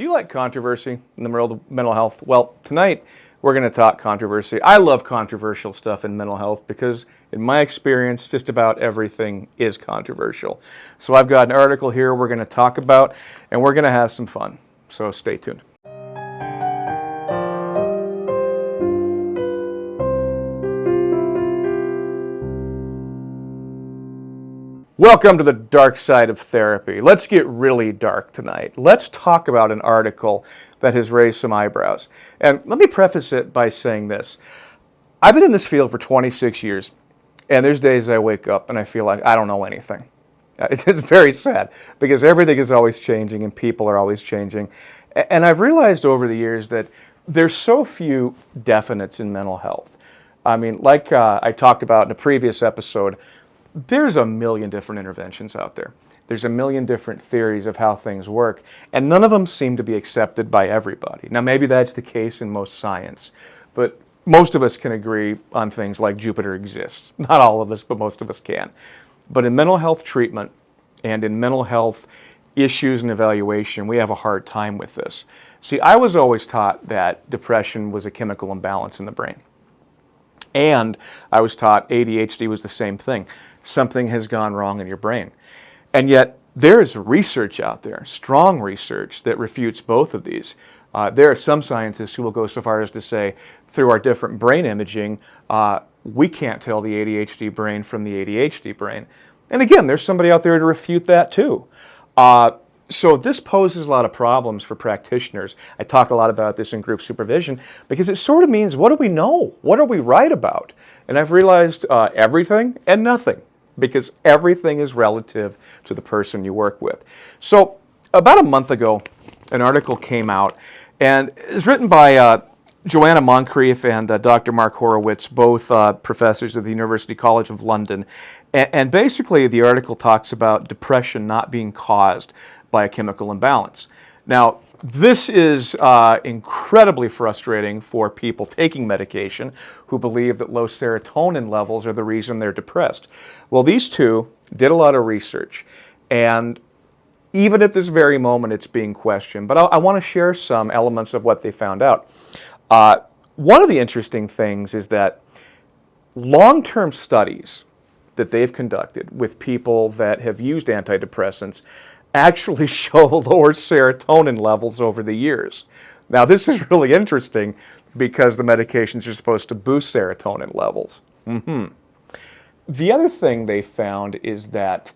Do you like controversy in the world of mental health? Well, tonight we're going to talk controversy. I love controversial stuff in mental health because, in my experience, just about everything is controversial. So I've got an article here we're going to talk about, and we're going to have some fun. So stay tuned. Welcome to the dark side of therapy. Let's get really dark tonight. Let's talk about an article that has raised some eyebrows. And let me preface it by saying this. I've been in this field for 26 years, and there's days I wake up and I feel like I don't know anything. It's very sad because everything is always changing and people are always changing. And I've realized over the years that there's so few definites in mental health. I mean, like I talked about in a previous episode, there's a million different interventions out there. There's a million different theories of how things work, and none of them seem to be accepted by everybody. Now, maybe that's the case in most science, but most of us can agree on things like Jupiter exists. Not all of us, but most of us can. But in mental health treatment and in mental health issues and evaluation, we have a hard time with this. See, I was always taught that depression was a chemical imbalance in the brain. And I was taught ADHD was the same thing. Something has gone wrong in your brain. And yet, there is research out there, strong research, that refutes both of these. There are some scientists who will go so far as to say, through our different brain imaging, we can't tell the ADHD brain from the ADHD brain. And again, there's somebody out there to refute that too. So this poses a lot of problems for practitioners. I talk a lot about this in group supervision because it sort of means, what do we know? What are we right about? And I've realized everything and nothing, because everything is relative to the person you work with. So about a month ago, an article came out, and it's written by Joanna Moncrief and Dr. Mark Horowitz, both professors at the University College of London. And basically, the article talks about depression not being caused by a chemical imbalance. Now, this is incredibly frustrating for people taking medication who believe that low serotonin levels are the reason they're depressed. Well, these two did a lot of research, and even at this very moment, it's being questioned. But I want to share some elements of what they found out. One of the interesting things is that long-term studies that they've conducted with people that have used antidepressants actually show lower serotonin levels over the years. Now, this is really interesting because the medications are supposed to boost serotonin levels. The other thing they found is that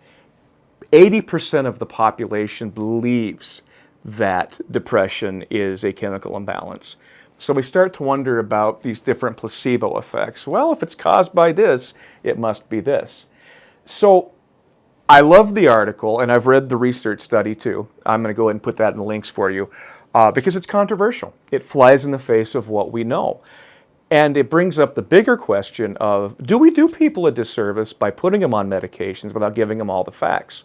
80% of the population believes that depression is a chemical imbalance. So we start to wonder about these different placebo effects. Well, if it's caused by this, it must be this. So I love the article, and I've read the research study too. I'm going to go ahead and put that in the links for you because it's controversial. It flies in the face of what we know. And it brings up the bigger question of, do we do people a disservice by putting them on medications without giving them all the facts?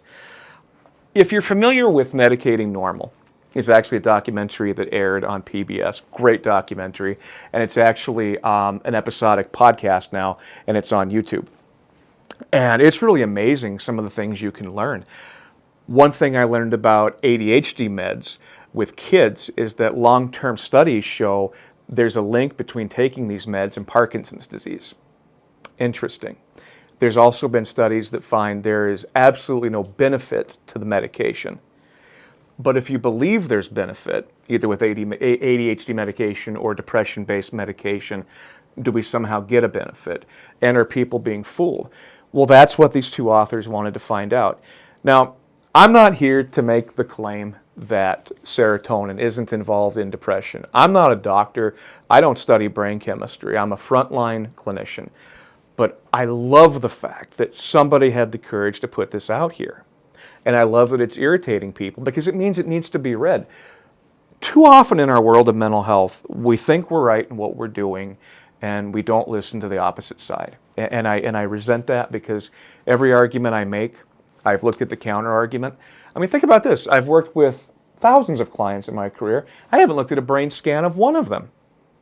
If you're familiar with Medicating Normal, it's actually a documentary that aired on PBS. Great documentary. And it's actually an episodic podcast now, and it's on YouTube. And it's really amazing, some of the things you can learn. One thing I learned about ADHD meds with kids is that long-term studies show there's a link between taking these meds and Parkinson's disease. Interesting. There's also been studies that find there is absolutely no benefit to the medication. But if you believe there's benefit, either with ADHD medication or depression-based medication, do we somehow get a benefit? And are people being fooled? Well, that's what these two authors wanted to find out. Now, I'm not here to make the claim that serotonin isn't involved in depression. I'm not a doctor. I don't study brain chemistry. I'm a frontline clinician. But I love the fact that somebody had the courage to put this out here. And I love that it's irritating people because it means it needs to be read. Too often in our world of mental health, we think we're right in what we're doing, and we don't listen to the opposite side. And I resent that because every argument I make, I've looked at the counter argument. I mean, think about this. I've worked with thousands of clients in my career. I haven't looked at a brain scan of one of them.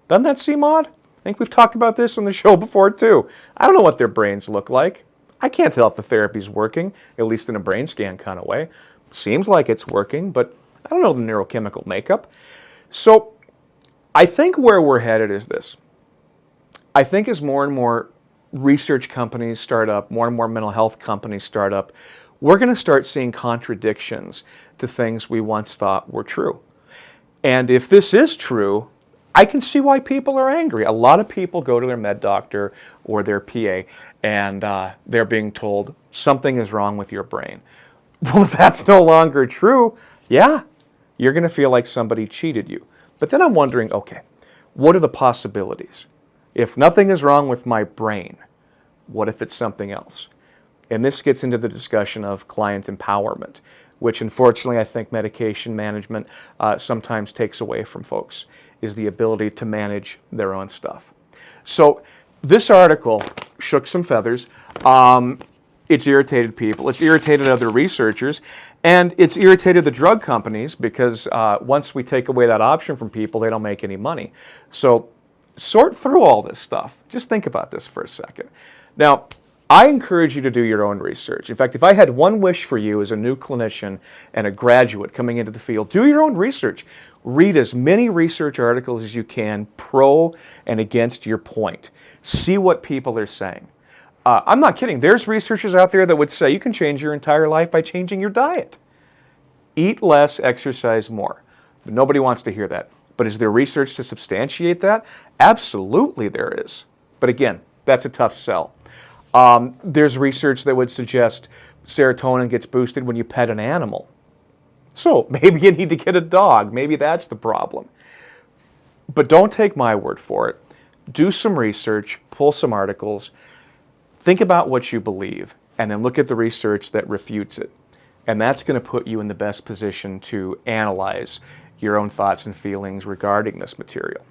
Doesn't that seem odd? I think we've talked about this on the show before too. I don't know what their brains look like. I can't tell if the therapy's working, at least in a brain scan kind of way. Seems like it's working, but I don't know the neurochemical makeup. So I think where we're headed is this. I think as more and more research companies start up, more and more mental health companies start up, we're going to start seeing contradictions to things we once thought were true. And if this is true, I can see why people are angry. A lot of people go to their med doctor or their PA and they're being told something is wrong with your brain. Well, if that's no longer true, yeah, you're going to feel like somebody cheated you. But then I'm wondering, okay, what are the possibilities? If nothing is wrong with my brain, what if it's something else? And this gets into the discussion of client empowerment, which unfortunately I think medication management sometimes takes away from folks, is the ability to manage their own stuff. So this article shook some feathers. It's irritated people, it's irritated other researchers, and it's irritated the drug companies because once we take away that option from people, they don't make any money. So sort through all this stuff. Just think about this for a second. Now, I encourage you to do your own research. In fact, if I had one wish for you as a new clinician and a graduate coming into the field, do your own research. Read as many research articles as you can, pro and against your point. See what people are saying. I'm not kidding. There's researchers out there that would say you can change your entire life by changing your diet. Eat less, exercise more. But nobody wants to hear that. But is there research to substantiate that? Absolutely there is. But again, that's a tough sell. There's research that would suggest serotonin gets boosted when you pet an animal. So maybe you need to get a dog. Maybe that's the problem. But don't take my word for it. Do some research, pull some articles, think about what you believe, and then look at the research that refutes it. And that's going to put you in the best position to analyze your own thoughts and feelings regarding this material.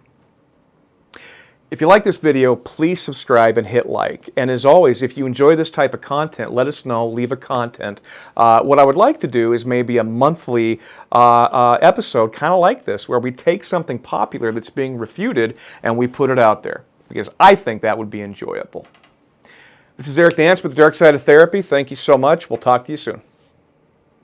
If you like this video, please subscribe and hit like. And as always, if you enjoy this type of content, let us know, leave a comment. What I would like to do is maybe a monthly episode kind of like this, where we take something popular that's being refuted and we put it out there, because I think that would be enjoyable. This is Eric Nance with The Dark Side of Therapy. Thank you so much. We'll talk to you soon.